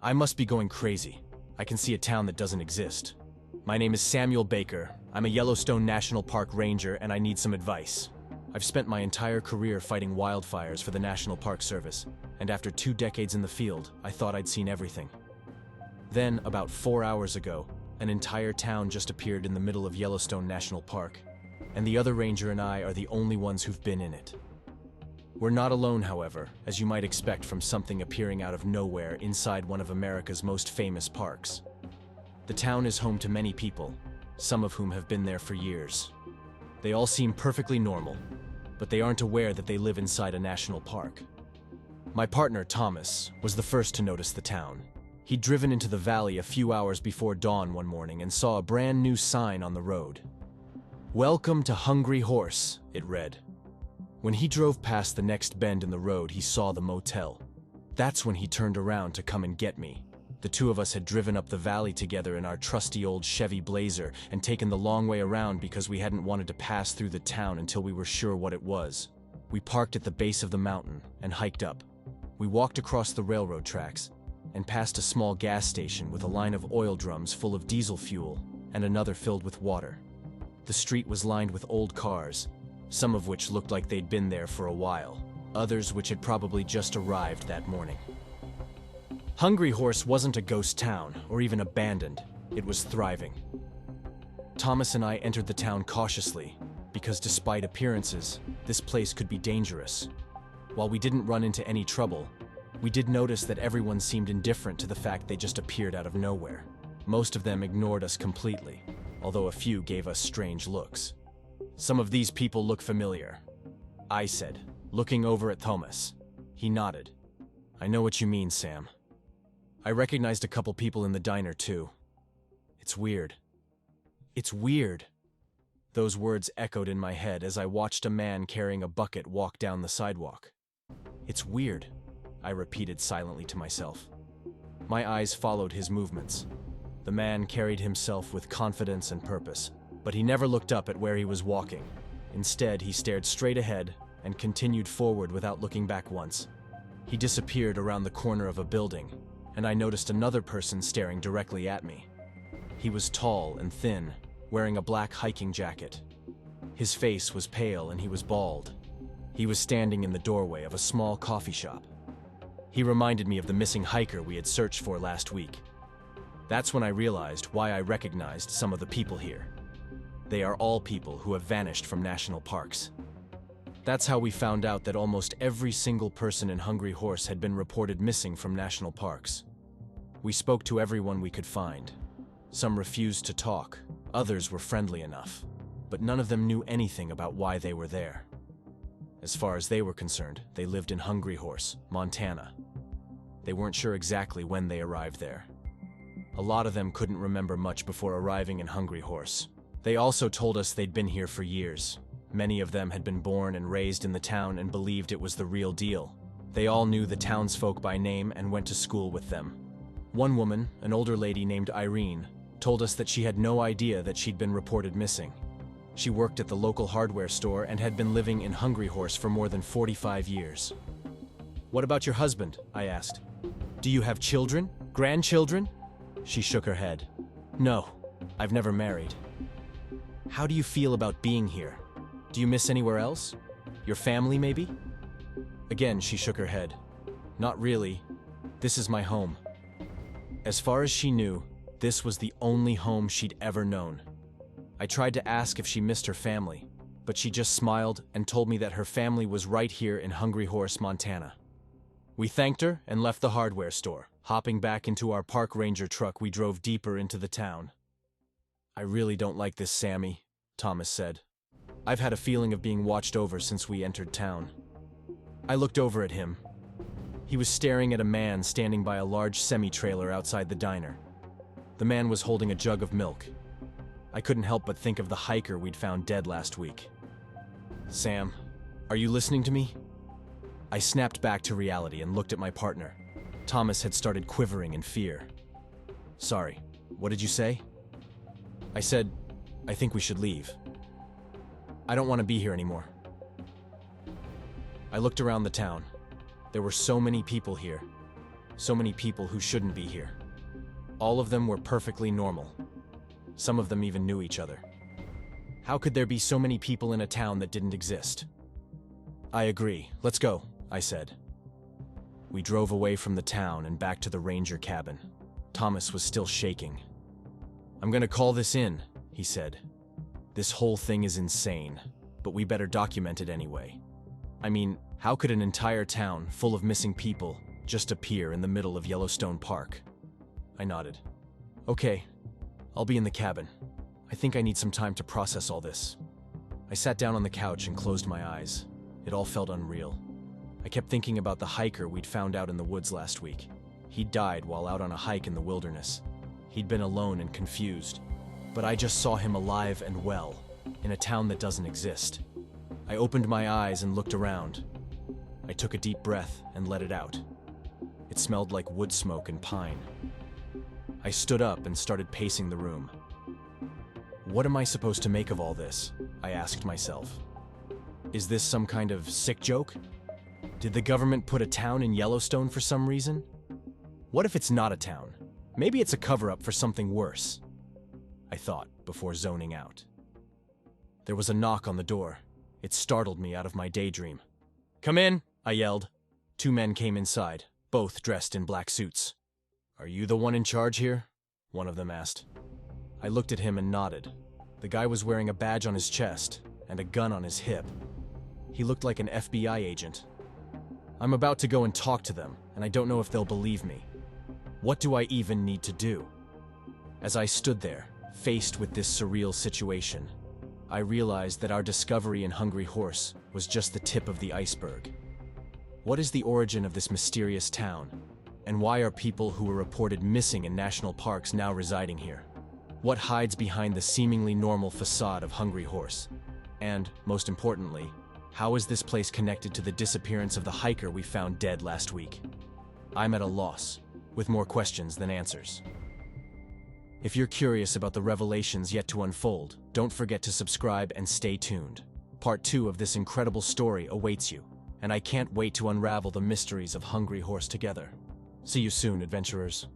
I must be going crazy. I can see a town that doesn't exist. My name is Samuel Baker. I'm a Yellowstone National Park ranger and I need some advice. I've spent my entire career fighting wildfires for the National Park Service, and after 2 decades in the field, I thought I'd seen everything. Then, about 4 hours ago, an entire town just appeared in the middle of Yellowstone National Park, and the other ranger and I are the only ones who've been in it. We're not alone, however, as you might expect from something appearing out of nowhere inside one of America's most famous parks. The town is home to many people, some of whom have been there for years. They all seem perfectly normal, but they aren't aware that they live inside a national park. My partner, Thomas, was the first to notice the town. He'd driven into the valley a few hours before dawn one morning and saw a brand new sign on the road. "Welcome to Hungry Horse," it read. When he drove past the next bend in the road, he saw the motel. That's when he turned around to come and get me. The two of us had driven up the valley together in our trusty old Chevy Blazer and taken the long way around because we hadn't wanted to pass through the town until we were sure what it was. We parked at the base of the mountain and hiked up. We walked across the railroad tracks and past a small gas station with a line of oil drums full of diesel fuel and another filled with water. The street was lined with old cars, some of which looked like they'd been there for a while, others which had probably just arrived that morning. Hungry Horse wasn't a ghost town, or even abandoned. It was thriving. Thomas and I entered the town cautiously, because despite appearances, this place could be dangerous. While we didn't run into any trouble, we did notice that everyone seemed indifferent to the fact they just appeared out of nowhere. Most of them ignored us completely, although a few gave us strange looks. "Some of these people look familiar," I said, looking over at Thomas. He nodded. "I know what you mean, Sam. I recognized a couple people in the diner, too. It's weird. It's weird." Those words echoed in my head as I watched a man carrying a bucket walk down the sidewalk. "It's weird," I repeated silently to myself. My eyes followed his movements. The man carried himself with confidence and purpose, but he never looked up at where he was walking. Instead, he stared straight ahead and continued forward without looking back once. He disappeared around the corner of a building, and I noticed another person staring directly at me. He was tall and thin, wearing a black hiking jacket. His face was pale and he was bald. He was standing in the doorway of a small coffee shop. He reminded me of the missing hiker we had searched for last week. That's when I realized why I recognized some of the people here. They are all people who have vanished from national parks. That's how we found out that almost every single person in Hungry Horse had been reported missing from national parks. We spoke to everyone we could find. Some refused to talk, others were friendly enough, but none of them knew anything about why they were there. As far as they were concerned, they lived in Hungry Horse, Montana. They weren't sure exactly when they arrived there. A lot of them couldn't remember much before arriving in Hungry Horse. They also told us they'd been here for years. Many of them had been born and raised in the town and believed it was the real deal. They all knew the townsfolk by name and went to school with them. One woman, an older lady named Irene, told us that she had no idea that she'd been reported missing. She worked at the local hardware store and had been living in Hungry Horse for more than 45 years. "What about your husband?" I asked. "Do you have children? Grandchildren?" She shook her head. "No, I've never married." "How do you feel about being here? Do you miss anywhere else? Your family, maybe?" Again, she shook her head. "Not really. This is my home." As far as she knew, this was the only home she'd ever known. I tried to ask if she missed her family, but she just smiled and told me that her family was right here in Hungry Horse, Montana. We thanked her and left the hardware store. Hopping back into our park ranger truck, we drove deeper into the town. "I really don't like this, Sammy," Thomas said. "I've had a feeling of being watched over since we entered town." I looked over at him. He was staring at a man standing by a large semi-trailer outside the diner. The man was holding a jug of milk. I couldn't help but think of the hiker we'd found dead last week. "Sam, are you listening to me?" I snapped back to reality and looked at my partner. Thomas had started quivering in fear. "Sorry, what did you say?" I said, "I think we should leave. I don't want to be here anymore." I looked around the town. There were so many people here. So many people who shouldn't be here. All of them were perfectly normal. Some of them even knew each other. How could there be so many people in a town that didn't exist? I agree. Let's go, I said. We drove away from the town and back to the ranger cabin. Thomas was still shaking. I'm gonna call this in, he said. This whole thing is insane, but we better document it anyway. I mean, how could an entire town full of missing people just appear in the middle of Yellowstone Park? I nodded. Okay, I'll be in the cabin. I think I need some time to process all this. I sat down on the couch and closed my eyes. It all felt unreal. I kept thinking about the hiker we'd found out in the woods last week. He'd died while out on a hike in the wilderness. He'd been alone and confused, but I just saw him alive and well, in a town that doesn't exist. I opened my eyes and looked around. I took a deep breath and let it out. It smelled like wood smoke and pine. I stood up and started pacing the room. What am I supposed to make of all this? I asked myself. Is this some kind of sick joke? Did the government put a town in Yellowstone for some reason? What if it's not a town? Maybe it's a cover-up for something worse, I thought before zoning out. There was a knock on the door. It startled me out of my daydream. Come in, I yelled. 2 men came inside, both dressed in black suits. Are you the one in charge here? One of them asked. I looked at him and nodded. The guy was wearing a badge on his chest and a gun on his hip. He looked like an FBI agent. I'm about to go and talk to them, and I don't know if they'll believe me. What do I even need to do? As I stood there, faced with this surreal situation, I realized that our discovery in Hungry Horse was just the tip of the iceberg. What is the origin of this mysterious town? And why are people who were reported missing in national parks now residing here? What hides behind the seemingly normal facade of Hungry Horse? And, most importantly, how is this place connected to the disappearance of the hiker we found dead last week? I'm at a loss, with more questions than answers. If you're curious about the revelations yet to unfold, don't forget to subscribe and stay tuned. Part 2 of this incredible story awaits you, and I can't wait to unravel the mysteries of Hungry Horse together. See you soon, adventurers.